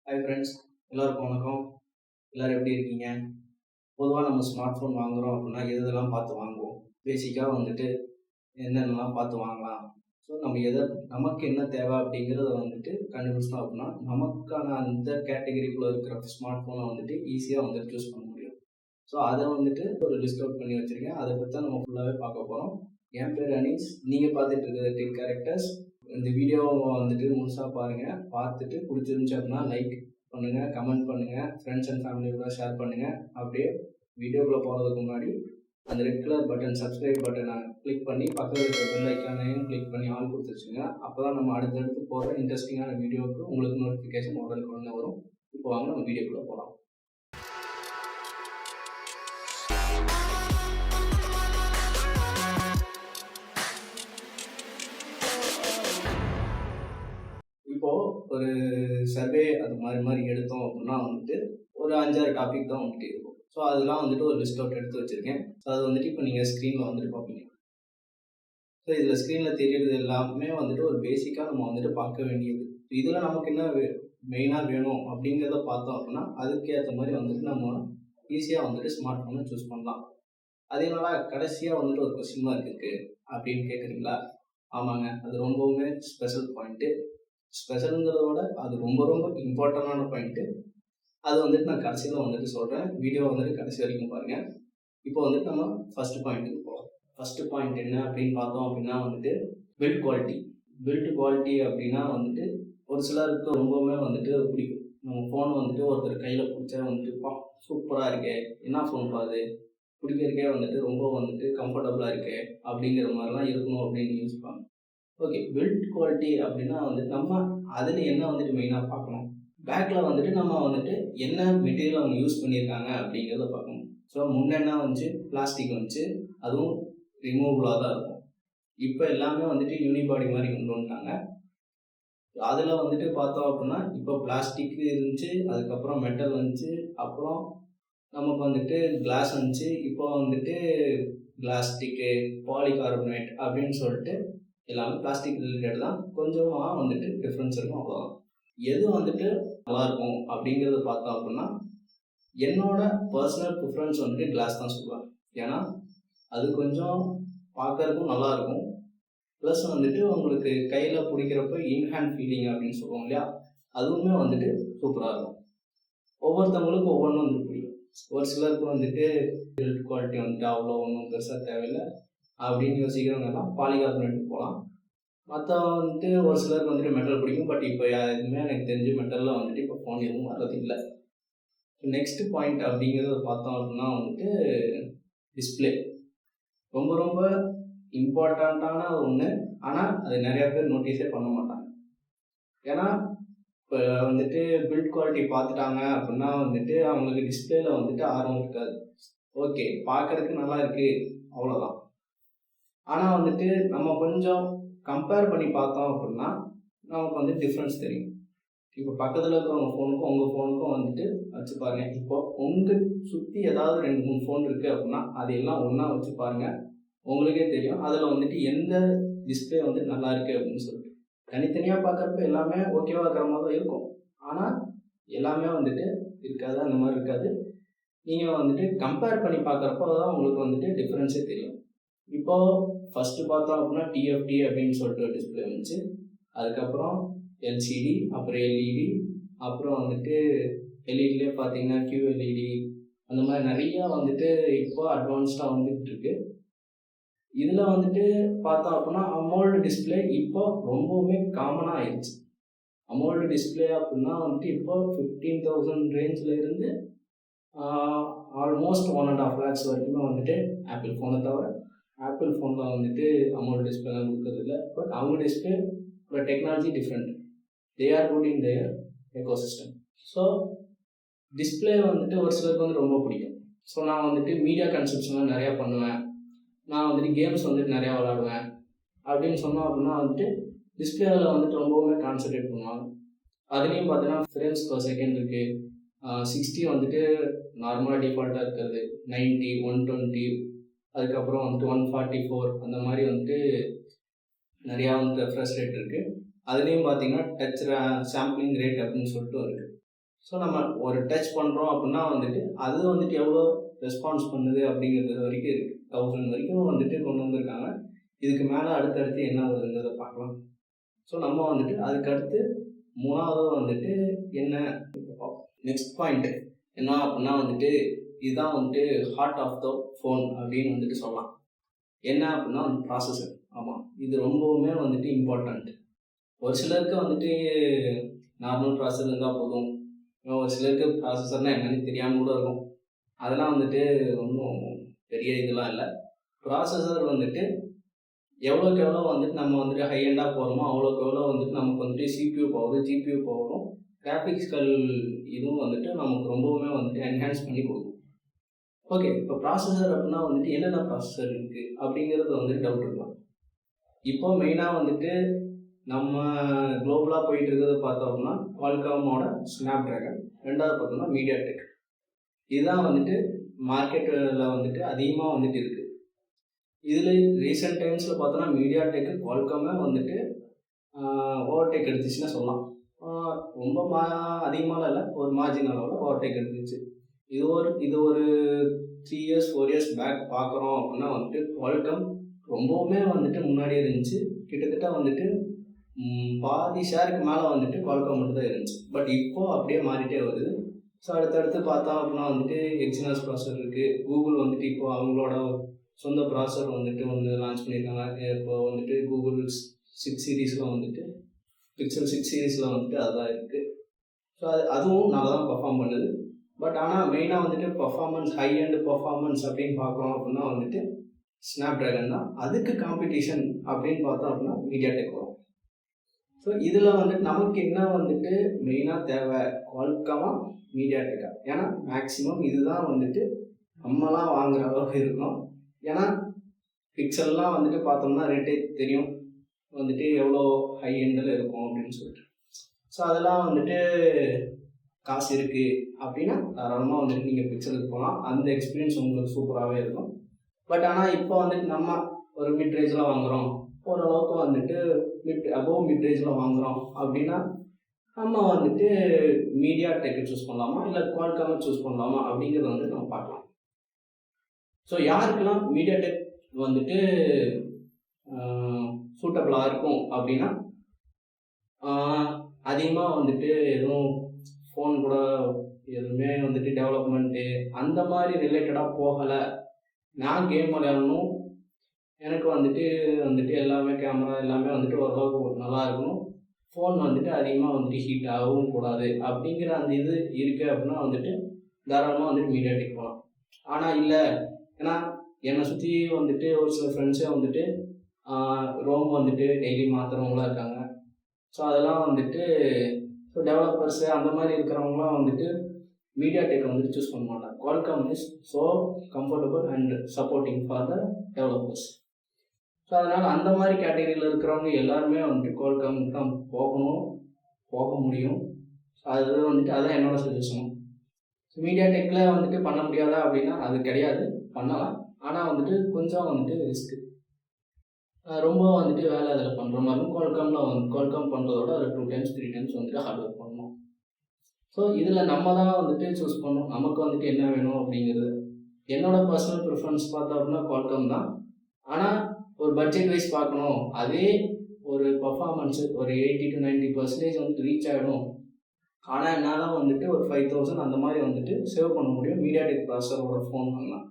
Hi friends, எல்லோருக்கும் வணக்கம். எல்லோரும் எப்படி இருக்கீங்க? பொதுவாக நம்ம ஸ்மார்ட் ஃபோன் வாங்குகிறோம் அப்படின்னா எதெல்லாம் பார்த்து வாங்குவோம்? பேசிக்காக வந்துட்டு என்னென்னலாம் பார்த்து வாங்கலாம். ஸோ நம்ம நமக்கு என்ன தேவை அப்படிங்கிறத வந்துட்டு கண்டுபிடிச்சோம் அப்படின்னா நமக்கான அந்த கேட்டகரிக்குள்ளே இருக்கிற ஸ்மார்ட் ஃபோனை வந்துட்டு ஈஸியாக வந்துட்டு சூஸ் பண்ண முடியும். ஸோ அதை வந்துட்டு ஒரு லிஸ்ட் அவுட் பண்ணி வச்சுருக்கேன். அதை பற்றி தான் நம்ம ஃபுல்லாகவே பார்க்க போகிறோம். என் பேர் அனீஸ். நீங்கள் பார்த்துட்டு இருக்கிற டெக் கேரக்டர்ஸ். இந்த வீடியோவை வந்துட்டு முழுசாக பாருங்கள். பார்த்துட்டு பிடிச்சிருந்துச்சு அப்படின்னா லைக் பண்ணுங்கள், கமெண்ட் பண்ணுங்கள், ஃப்ரெண்ட்ஸ் அண்ட் ஃபேமிலி கூட ஷேர் பண்ணுங்கள். அப்படியே வீடியோக்குள்ளே போகிறதுக்கு முன்னாடி அந்த ரெட் கலர் பட்டன் சப்ஸ்கிரைப் பட்டனை கிளிக் பண்ணி பக்கத்தில் இருக்கிற பெல் ஐக்கானையும் கிளிக் பண்ணி ஆல் கொடுத்துருச்சுங்க. அப்போ தான் நம்ம அடுத்தடுத்து போகிற இன்ட்ரெஸ்டிங்கான வீடியோவுக்கு உங்களுக்கு நோட்டிஃபிகேஷன் உடனே வரும். இப்போ வாங்க நம்ம வீடியோக்குள்ளே போகலாம். இப்போது ஒரு சர்வே அது மாதிரி எடுத்தோம் அப்படின்னா வந்துட்டு ஒரு 5-6 டாபிக் தான் வந்துட்டு இருக்கும். ஸோ அதெல்லாம் வந்துட்டு ஒரு லிஸ்ட் அவுட் எடுத்து வச்சுருக்கேன். ஸோ அது வந்துட்டு இப்போ நீங்கள் ஸ்க்ரீனில் வந்துட்டு பார்ப்பீங்க. ஸோ இதில் ஸ்க்ரீனில் தெரியறது எல்லாமே வந்துட்டு ஒரு பேசிக்காக நம்ம வந்துட்டு பார்க்க வேண்டியது. இதில் நமக்கு என்ன மெயினாக வேணும் அப்படிங்கிறத பார்த்தோம் அப்படின்னா அதுக்கேற்ற மாதிரி வந்துட்டு நம்ம ஈஸியாக வந்துட்டு ஸ்மார்ட் ஃபோனை சூஸ் பண்ணலாம். அதனால கடைசியாக வந்துட்டு ஒரு கொஸ்டின் மார்க் இருக்குது அப்படின்னு கேட்குறீங்களா? ஆமாங்க, அது ரொம்பவுமே ஸ்பெஷல் பாயிண்ட்டு. ஸ்பெஷலுங்கிறதோட அது ரொம்ப ரொம்ப இம்பார்ட்டண்டான பாயிண்ட்டு. அது வந்துட்டு நான் கடைசியில் வந்துட்டு சொல்கிறேன். வீடியோ வந்துட்டு கடைசி வரைக்கும் பாருங்கள். இப்போ வந்துட்டு நம்ம ஃபஸ்ட்டு பாயிண்ட்டுக்கு போகலாம். ஃபஸ்ட்டு பாயிண்ட் என்ன அப்படின்னு பார்த்தோம் அப்படின்னா வந்துட்டு பில்ட் குவாலிட்டி. பில்ட் குவாலிட்டி அப்படின்னா வந்துட்டு ஒரு சிலருக்கு ரொம்பவுமே வந்துட்டு பிடிக்கும். நம்ம ஃபோன் வந்துட்டு ஒருத்தர் கையில் பிடிச்சா வந்துட்டு சூப்பராக இருக்கே, என்ன ஃபோன் பாது, பிடிக்கிறதுக்கே வந்துட்டு ரொம்ப வந்துட்டு கம்ஃபர்டபுளாக இருக்கே அப்படிங்கிற மாதிரிலாம் இருக்கணும் அப்படின்னு யூஸ் பண்ணுவோம். ஓகே, பில்ட் குவாலிட்டி அப்படின்னா வந்துட்டு நம்ம அதில் என்ன வந்துட்டு மெயினாக பார்க்கணும். பேக்கில் வந்துட்டு நம்ம வந்துட்டு என்ன மெட்டீரியல் அவங்க யூஸ் பண்ணியிருக்காங்க அப்படிங்கிறத பார்க்கணும். ஸோ முன்னென்ன வந்துச்சு பிளாஸ்டிக் வந்துச்சு, அதுவும் ரிமூவபுளாக தான் இருக்கும். இப்போ எல்லாமே வந்துட்டு யூனிபாடி மாதிரி கொண்டு வந்துட்டாங்க. அதில் வந்துட்டு பார்த்தோம் அப்படின்னா இப்போ பிளாஸ்டிக் இருந்துச்சு, அதுக்கப்புறம் மெட்டல் வந்துச்சு, அப்புறம் நமக்கு வந்துட்டு கிளாஸ் வந்துச்சு, இப்போ வந்துட்டு பிளாஸ்டிக்கு, பாலிகார்பனேட் அப்படின்னு சொல்லிட்டு எல்லாமே பிளாஸ்டிக் ரிலேட்டட் தான். கொஞ்சமாக வந்துட்டு டிஃப்ரென்ஸ் இருக்கும், அவ்வளோதான். எது வந்துட்டு நல்லாயிருக்கும் அப்படிங்கிறத பார்த்தோம் அப்படின்னா என்னோட பர்சனல் ப்ரிஃபரன்ஸ் வந்துட்டு கிளாஸ் தான் சொல்லுவேன். ஏன்னா அது கொஞ்சம் பார்க்கறதுக்கும் நல்லாயிருக்கும். ப்ளஸ் வந்துட்டு உங்களுக்கு கையில் பிடிக்கிறப்ப இன்ஹேண்ட் ஃபீலிங் அப்படின்னு சொல்லுவோம் இல்லையா, அதுவுமே வந்துட்டு சூப்பராக இருக்கும். ஒவ்வொருத்தவங்களுக்கும் ஒவ்வொன்றும் வந்துட்டு பிடிக்கும். ஒரு சிலருக்கு வந்துட்டு பில்ட் குவாலிட்டி வந்துட்டு அவ்வளோ ஒன்றும் பெருசாக தேவையில்லை அப்படின்னு யோசிக்கிறவங்கலாம் பாலிகார்பனேட்டுக்கு போகலாம். மற்ற வந்துட்டு ஒரு சிலருக்கு வந்துட்டு மெட்டல் பிடிக்கும். பட் இப்போ எதுவுமே எனக்கு தெரிஞ்சு மெட்டலில் வந்துட்டு இப்போ ஃபோன் எதுவும் வர்றது இல்லை. நெக்ஸ்ட் பாயிண்ட் அப்படிங்கிறத பார்த்தோம் அப்படின்னா வந்துட்டு டிஸ்பிளே. ரொம்ப ரொம்ப இம்பார்ட்டண்ட்டான ஒன்று. ஆனால் அது நிறையா பேர் நோட்டீஸே பண்ண மாட்டாங்க. ஏன்னா இப்போ வந்துட்டு பில்ட் குவாலிட்டி பார்த்துட்டாங்க அப்படின்னா வந்துட்டு அவங்களுக்கு டிஸ்பிளேல வந்துட்டு ஆர்வம் இருக்காது. ஓகே, பார்க்கறதுக்கு நல்லா இருக்குது, அவ்வளோதான். ஆனால் வந்துட்டு நம்ம கொஞ்சம் கம்பேர் பண்ணி பார்த்தோம் அப்படின்னா நமக்கு வந்து டிஃப்ரென்ஸ் தெரியும். இப்போ பக்கத்தில் இருக்கிறவங்க ஃபோனுக்கும் உங்கள் ஃபோனுக்கும் வந்துட்டு வச்சு பாருங்கள். இப்போ உங்கள் சுற்றி ஏதாவது 2-3 ஃபோன் இருக்குது அப்படின்னா அதையெல்லாம் ஒன்றா வச்சு பாருங்கள், உங்களுக்கே தெரியும் அதில் வந்துட்டு எந்த டிஸ்பிளே வந்துட்டு நல்லா இருக்குது அப்படின்னு சொல்லிட்டு. தனித்தனியாக பார்க்குறப்ப எல்லாமே ஓகேவா இருக்கிற மாதிரி தான் இருக்கும். ஆனால் எல்லாமே வந்துட்டு இருக்காது, அந்த மாதிரி இருக்காது. நீங்கள் வந்துட்டு கம்பேர் பண்ணி பார்க்குறப்போ தான் உங்களுக்கு வந்துட்டு டிஃப்ரென்ஸே தெரியும். இப்போது ஃபஸ்ட்டு பார்த்தோம் அப்படின்னா டிஎஃப்டி அப்படின்னு சொல்லிட்டு ஒரு டிஸ்பிளே வந்துச்சு. அதுக்கப்புறம் எல்சிடி, அப்புறம் எல்இடி, அப்புறம் வந்துட்டு எல்இடிலே பார்த்தீங்கன்னா QLED, அந்த மாதிரி நிறையா வந்துட்டு இப்போ அட்வான்ஸ்டாக வந்துட்டு இருக்கு. இதில் வந்துட்டு பார்த்தோம் அப்படின்னா அமோல்டு டிஸ்பிளே இப்போ ரொம்பவுமே காமனாக ஆயிடுச்சு. அமோல்டு டிஸ்பிளே அப்படின்னா வந்துட்டு இப்போ 15,000 ரேஞ்சில் இருந்து ஆல்மோஸ்ட் 1.5 lakhs வரைக்குமே வந்துட்டு ஆப்பிள் ஃபோனை தவிர ஆப்பிள் ஃபோனில் வந்துட்டு அமௌண்ட் டிஸ்பிளேலாம் கொடுக்குறது இல்லை. பட் அவங்க டிஸ்பிளே ஒரு technology different. They are good in their ecosystem. So display வந்துட்டு ஒரு சிலருக்கு வந்து ரொம்ப பிடிக்கும். ஸோ நான் வந்துட்டு மீடியா கன்சப்ஷன்லாம் நிறையா பண்ணுவேன், நான் வந்துட்டு கேம்ஸ் வந்துட்டு நிறையா விளாடுவேன் அப்படின்னு சொன்னோம் அப்படின்னா வந்துட்டு டிஸ்பிளேவில் வந்துட்டு ரொம்பவுமே கான்சன்ட்ரேட் பண்ணுவாங்க. அதுலேயும் பார்த்தீங்கன்னா ஃப்ரேம்ஸ் பர் செகண்ட் இருக்குது. 60 வந்துட்டு நார்மலாக டிஃபால்ட்டாக இருக்கிறது, 90, 120, அதுக்கப்புறம் வந்துட்டு 144 அந்த மாதிரி வந்துட்டு நிறையா வந்து ரெஃப்ரெஷ் ரேட் இருக்குது. அதுலேயும் பார்த்தீங்கன்னா டச் சாம்பிளிங் ரேட் அப்படின்னு சொல்லிட்டு இருக்குது. ஸோ நம்ம ஒரு டச் பண்ணுறோம் அப்படின்னா வந்துட்டு அது வந்துட்டு எவ்வளோ ரெஸ்பான்ஸ் பண்ணுது அப்படிங்கிறது வரைக்கும் இருக்குது. 1000 வரைக்கும் வந்துட்டு கொண்டு வந்திருக்காங்க. இதுக்கு மேலே அடுத்தடுத்து என்ன வருதுங்கிறத பார்க்கலாம். ஸோ நம்ம வந்துட்டு அதுக்கடுத்து 3வது வந்துட்டு என்ன நெக்ஸ்ட் பாயிண்ட் என்ன அப்படின்னா வந்துட்டு இதுதான் வந்துட்டு ஹார்ட் ஆஃப் த ஃபோன் அப்படின்னு வந்துட்டு சொல்லலாம். என்ன அப்படின்னா ப்ராசஸர். ஆமாம், இது ரொம்பவுமே வந்துட்டு இம்பார்ட்டண்ட். ஒரு சிலருக்கு வந்துட்டு நார்மல் ப்ராசஸர் இருந்தால் போதும், ஒரு சிலருக்கு ப்ராசஸர்னால் என்னன்னு தெரியாமல் கூட இருக்கும். அதெல்லாம் வந்துட்டு ஒன்றும் பெரிய இதெல்லாம் இல்லை. ப்ராசஸர் வந்துட்டு எவ்வளோக்கு எவ்வளோ வந்துட்டு நம்ம வந்துட்டு ஹை எண்டாக போகிறோமோ அவ்வளோக்கு எவ்வளோ வந்துட்டு நமக்கு வந்துட்டு CPU பவரும் GPU பவரும் கிராஃபிக்ஸ்கள் இதுவும் வந்துட்டு நமக்கு ரொம்பவுமே வந்துட்டு என்ஹான்ஸ் பண்ணி கொடுக்கும். ஓகே, இப்போ ப்ராசஸர் அப்படின்னா வந்துட்டு என்னென்ன ப்ராசஸர் இருக்குது அப்படிங்கிறது வந்துட்டு டவுட் இருக்கலாம். இப்போ மெயினாக வந்துட்டு நம்ம குளோபலாக போயிட்டு இருக்கிறத பார்த்தோம்னா குவால்காமோட ஸ்னாப் ட்ராகன், ரெண்டாவது பார்த்தோம்னா மீடியாடெக். இதுதான் வந்துட்டு மார்க்கெட்டில் வந்துட்டு அதிகமாக வந்துட்டு இருக்குது. இதில் ரீசெண்ட் டைம்ஸில் பார்த்தோன்னா மீடியாடெக்கு குவால்காமே வந்துட்டு ஓவர்டேக் எடுத்துச்சுன்னா சொல்லலாம். ரொம்ப அதிகமாக இல்லை, ஒரு மார்ஜின் அளவில் ஓவர்டேக் எடுத்துச்சு. இது ஒரு 3 years 4 years பேக் பார்க்குறோம் அப்படின்னா வந்துட்டு குவால்காம் ரொம்பவுமே வந்துட்டு முன்னாடி இருந்துச்சு. கிட்டத்தட்ட வந்துட்டு பாதி ஷேருக்கு மேலே வந்துட்டு குவால்காம் மட்டும் தான் இருந்துச்சு. பட் இப்போது அப்படியே மாறிட்டே வருது. ஸோ அடுத்தடுத்து பார்த்தோம் அப்படின்னா வந்துட்டு எக்ஸினாஸ் ப்ராசஸர் இருக்குது. கூகுள் வந்துட்டு இப்போ அவங்களோட சொந்த ப்ராசஸர் வந்துட்டு ஒன்று லான்ச் பண்ணியிருக்காங்க. இப்போ வந்துட்டு கூகுள் 6 சீரீஸில் வந்துட்டு பிக்சல் 6 சீரீஸில் வந்துட்டு அதுதான் இருக்குது. ஸோ அதுவும் நல்லா தான் பர்ஃபார்ம் பண்ணுது. பட் ஆனால் மெயினாக வந்துட்டு பர்ஃபார்மன்ஸ், ஹை அண்ட் பர்ஃபார்மன்ஸ் அப்படின்னு பார்க்குறோம் அப்படின்னா வந்துட்டு ஸ்னாப் ட்ராகன் தான். அதுக்கு காம்படிஷன் அப்படின்னு பார்த்தோம் அப்படின்னா மீடியாடெக் வரும். ஸோ இதில் வந்துட்டு நமக்கு என்ன வந்துட்டு மெயினாக தேவை, குவால்காமா மீடியாடெக்கா? ஏன்னா மேக்ஸிமம் இதுதான் வந்துட்டு நம்மலாம் வாங்குற அளவுக்கு இருக்கும். ஏன்னா பிக்சல்லாம் வந்துட்டு பார்த்தோம்னா ரேட்டே தெரியும் வந்துட்டு எவ்வளோ ஹை எண்டில் இருக்கும் அப்படின்னு சொல்லிட்டு. ஸோ அதெல்லாம் வந்துட்டு காசு இருக்குது அப்படின்னா தாராளமாக வந்துட்டு நீங்கள் பிக்சலுக்கு போகலாம். அந்த எக்ஸ்பீரியன்ஸ் உங்களுக்கு சூப்பராகவே இருக்கும். பட் ஆனால் இப்போ வந்துட்டு நம்ம ஒரு மிட் ரேஞ்சில் வாங்குகிறோம், ஓரளவுக்கு வந்துட்டு அபோவ் மிட் ரேஞ்சில் வாங்குகிறோம் அப்படின்னா நம்ம வந்துட்டு மீடியாடெக்கை சூஸ் பண்ணலாமா இல்லை குவால்காமை சூஸ் பண்ணலாமா அப்படிங்கிறத வந்துட்டு நம்ம பார்க்கலாம். ஸோ யாருக்கெல்லாம் மீடியாடெக் வந்துட்டு சூட்டபிளாக இருக்கும் அப்படின்னா அதிகமாக வந்துட்டு எதுவும் ஃபோன் கூட எதுவுமே வந்துட்டு டெவலப்மெண்ட்டு அந்த மாதிரி ரிலேட்டடாக போகலை, நான் கேம் விளையாடணும், எனக்கு வந்துட்டு எல்லாமே கேமரா எல்லாமே வந்துட்டு ஓரளவுக்கு நல்லா இருக்கணும், ஃபோன் வந்துட்டு அதிகமாக வந்துட்டு ஹீட் ஆகவும் கூடாது அப்படிங்கிற அந்த இது இருக்குது அப்படின்னா வந்துட்டு தாராளமாக வந்துட்டு மீடியாடெக் போகலாம். ஆனால் இல்லை, ஏன்னா என்னை சுற்றி வந்துட்டு ஒரு சில ஃப்ரெண்ட்ஸே வந்துட்டு ரோம் வந்துட்டு டெய்லி மாற்றுறவங்களாம் இருக்காங்க. ஸோ அதெல்லாம் வந்துட்டு ஸோ டெவலப்பர்ஸு அந்த மாதிரி இருக்கிறவங்களாம் வந்துட்டு மீடியாடெக்கை வந்துட்டு சூஸ் பண்ண மாட்டாங்க. Qualcomm is so comfortable and supporting for the developers. So அதனால் அந்த மாதிரி கேட்டகரியில் இருக்கிறவங்க எல்லாருமே வந்துட்டு குவால்காம் தான் போக முடியும். ஸோ அது வந்துட்டு அதான் என்னோடய சஜஷனும். மீடியாடெக்கில் வந்துட்டு பண்ண முடியாதா அப்படின்னா அது கிடையாது, பண்ணலாம். ஆனால் வந்துட்டு கொஞ்சம் வந்துட்டு ரிஸ்க்கு, ரொம்ப வந்துட்டு வேலை அதில் பண்ணுற மாதிரி குவால்காம் பண்ணுறதோட ஒரு 2 times 3 times வந்துட்டு ஹார்ட் ஒர்க் பண்ணணும். ஸோ இதில் நம்ம தான் வந்துட்டு சூஸ் பண்ணணும் நமக்கு வந்துட்டு என்ன வேணும் அப்படிங்கிறது. என்னோடய பர்சனல் ப்ரிஃபரன்ஸ் பார்த்தோம் அப்படின்னா குவால்காம் தான். ஆனால் ஒரு பட்ஜெட் வைஸ் பார்க்கணும், அதே ஒரு பர்ஃபார்மன்ஸு ஒரு 80 to 90% வந்துட்டு ரீச் ஆகிடும், ஆனால் என்னால் வந்துட்டு ஒரு 5000 அந்த மாதிரி வந்துட்டு சேவ் பண்ண முடியும் மீடியாடெக் ப்ராசஸரோட ஃபோன் வாங்கலாம்.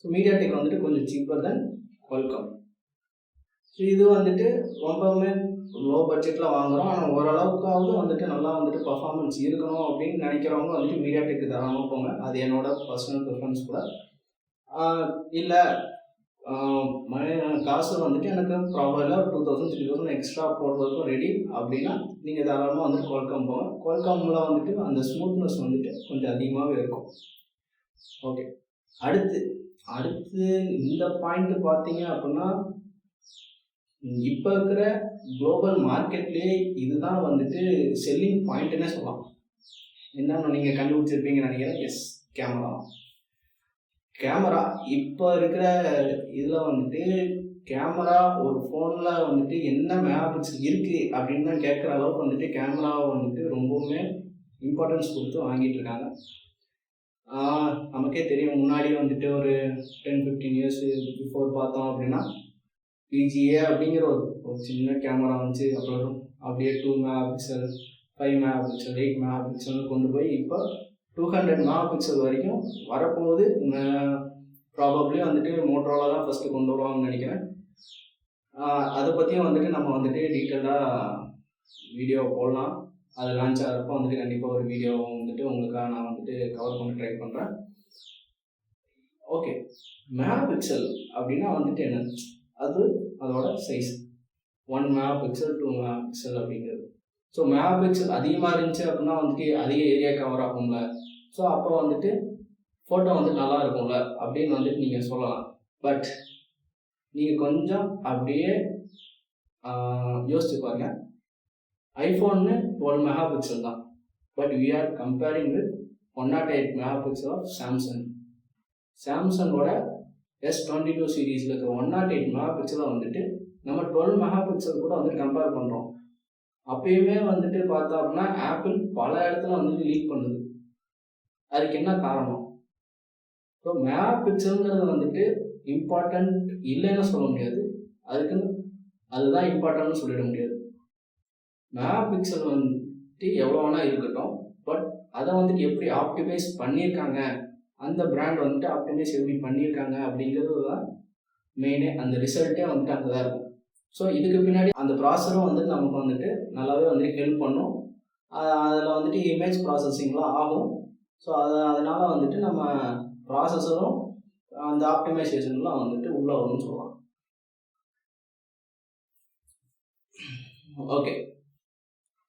ஸோ மீடியாடெக் வந்துட்டு கொஞ்சம் சீப்பர் தென் குவால்காம். ஸோ இது வந்துட்டு ரொம்பவுமே லோ பட்ஜெட்டில் வாங்குகிறோம், ஆனால் ஓரளவுக்காவது வந்துட்டு நல்லா வந்துட்டு பர்ஃபார்மன்ஸ் இருக்கணும் அப்படின்னு நினைக்கிறவங்க வந்துட்டு மீடியாடெக்கு தாராளமாக போங்க. அது என்னோட பர்சனல் ப்ரிஃபரன்ஸ் கூட. இல்லை காசு வந்துட்டு எனக்கு ப்ராப்பராக 2000 3000 எக்ஸ்ட்ரா போடுறதுக்கும் ரெடி அப்படின்னா நீங்கள் தாராளமாக வந்துட்டு குவால்காம் போங்க. குவால்காமில் வந்துட்டு அந்த ஸ்மூத்னஸ் வந்துட்டு கொஞ்சம் அதிகமாகவே இருக்கும். ஓகே, அடுத்து இந்த பாயிண்ட் பார்த்தீங்க அப்படின்னா இப்போ இருக்கிற குளோபல் மார்க்கெட்லேயே இதுதான் வந்துட்டு செல்லிங் பாயிண்ட்டுன்னே சொல்லலாம். என்னன்னு நீங்கள் கண்டுபிடிச்சிருப்பீங்கன்னு நினைக்கிறேன். Yes, camera. இப்போ இருக்கிற இதில் வந்துட்டு கேமரா ஒரு ஃபோனில் வந்துட்டு என்ன மெகா பிக்சல் இருக்குது அப்படின்னு தான் கேட்குற அளவுக்கு வந்துட்டு கேமராவை வந்துட்டு ரொம்பவுமே இம்பார்ட்டன்ஸ் கொடுத்து வாங்கிட்டு இருக்காங்க. நமக்கே தெரியும், முன்னாடி வந்துட்டு ஒரு 10-15 இயர்ஸ் பிஃபோர் பார்த்தோம் அப்படின்னா பிஜிஏ அப்படிங்கிற ஒரு சின்ன கேமரா வந்துச்சு. அப்புறம் அப்படியே 2 mega pixel, 5 mega pixel, 8 mega பிக்சல்னு கொண்டு போய் இப்போ 200 மெகா பிக்சல் வரைக்கும் வரப்போகுது. ப்ராபப்ளி வந்துட்டு மோட்டோரோலா தான் ஃபஸ்ட்டு கொண்டு வருவாங்கன்னு நினைக்கிறேன். அதை பற்றியும் வந்துட்டு நம்ம வந்துட்டு டீட்டெயிலாக வீடியோ போடலாம். அது லான்ச் ஆகிறப்போ வந்துட்டு கண்டிப்பாக ஒரு வீடியோ வந்துட்டு உங்களுக்காக நான் வந்துட்டு கவர் பண்ண ட்ரை பண்ணுறேன். ஓகே, மெகா பிக்சல் அப்படின்னா வந்துட்டு என்ன? அது அதோட size 1 mega pixel, 2 mega pixel அப்படிங்கிறது. ஸோ மெகா பிக்சல் அதிகமாக இருந்துச்சு அப்படின்னா வந்துட்டு அதிக ஏரியா கவர் ஆகும்ல. ஸோ அப்போ வந்துட்டு ஃபோட்டோ வந்துட்டு நல்லா இருக்கும்ல அப்படின்னு வந்துட்டு நீங்கள் சொல்லலாம். பட் நீங்கள் கொஞ்சம் அப்படியே யோசிச்சு பாருங்க. ஐஃபோன்னு 12 மெகா பிக்சல் தான். But we are comparing with 108 mega pixel of சாம்சங்கோட S22 சீரீஸில் இருக்க 108 மெகா பிக்சலை வந்துட்டு நம்ம 12 மெகா பிக்சல் கூட வந்துட்டு கம்பேர் பண்ணுறோம். அப்பயுமே வந்துட்டு பார்த்தோம் அப்படின்னா ஆப்பிள் பல இடத்துல வந்துட்டு லீக் பண்ணுது. அதுக்கு என்ன காரணம்? ஸோ மெகா பிக்சல்ங்கிறது வந்துட்டு இம்பார்ட்டன்ட் இல்லைன்னு சொல்ல முடியாது. அதுக்குன்னு அதுதான் இம்பார்ட்டன்ட்னு சொல்லிட முடியாது. மெகா பிக்சல் வந்துட்டு எவ்வளோ வேணால் இருக்கட்டும். பட் அதை வந்துட்டு எப்படி ஆப்டிமைஸ் பண்ணியிருக்காங்க, அந்த பிராண்ட் வந்துட்டு ஆப்டிமைஸ் எப்படி பண்ணியிருக்காங்க அப்படிங்கிறது தான் மெயினே. அந்த ரிசல்ட்டே வந்துட்டு அங்கே தான் இருக்கும். ஸோ இதுக்கு பின்னாடி அந்த ப்ராசஸரும் வந்துட்டு நமக்கு வந்துட்டு நல்லாவே வந்துட்டு ஹெல்ப் பண்ணும். அதில் வந்துட்டு இமேஜ் ப்ராசஸிங்லாம் ஆகும். ஸோ அதனால் வந்துட்டு நம்ம ப்ராசஸரும் அந்த ஆப்டிமைசேஷன்லாம் வந்துட்டு உள்ளே வரும்னு சொல்லலாம். ஓகே,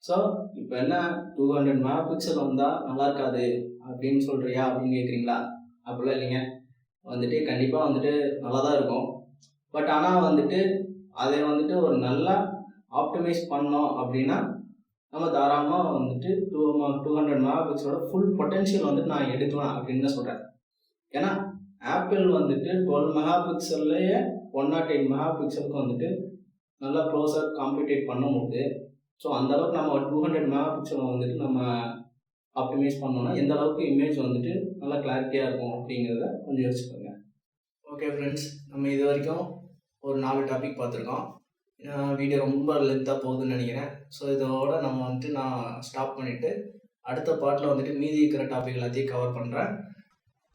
ஸோ இப்போ என்ன 200 மெகா பிக்சல் வந்தால் நல்லா இருக்காது அப்படின்னு சொல்கிறியா அப்படின்னு கேட்குறீங்களா? அப்படிலாம் இல்லைங்க. வந்துட்டு கண்டிப்பாக வந்துட்டு நல்லா தான் இருக்கும். பட் ஆனால் வந்துட்டு அதை வந்துட்டு ஒரு நல்லா ஆப்டிமைஸ் பண்ணோம் அப்படின்னா நம்ம தாராளமாக வந்துட்டு 200 மெகா பிக்சலோட ஃபுல் பொட்டென்ஷியல் வந்துட்டு நான் எடுக்கலாம் அப்படின்னு தான் சொல்கிறேன். ஏன்னா ஆப்பிள் வந்துட்டு 12 மெகா பிக்சல்லையே 108 மெகா பிக்சலுக்கு வந்துட்டு நல்லா க்ளோஸாக காம்படிட் பண்ணும்போது, ஸோ அந்தளவுக்கு நம்ம 200 மெகா பிக்சலை வந்துட்டு நம்ம ஆப்டிமைஸ் பண்ணோன்னா எந்த அளவுக்கு இமேஜ் வந்துட்டு நல்லா கிளாரிட்டியாக இருக்கும் அப்படிங்கிறத கொஞ்சம் யோசிச்சுக்கோங்க. ஓகே ஃப்ரெண்ட்ஸ், நம்ம இது வரைக்கும் ஒரு 4 டாபிக் பார்த்துருக்கோம். வீடியோ ரொம்ப லென்த்தாக போகுதுன்னு நினைக்கிறேன். ஸோ இதோட நம்ம வந்துட்டு நான் ஸ்டாப் பண்ணிவிட்டு அடுத்த பார்ட்டில் வந்துட்டு மீதி இருக்கிற டாபிக் எல்லாத்தையும் கவர் பண்ணுறேன்.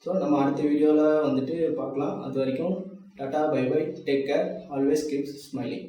ஸோ நம்ம அடுத்த வீடியோவில் வந்துட்டு பார்க்கலாம். அது வரைக்கும் tata, bye bye, take care, always keep smiling.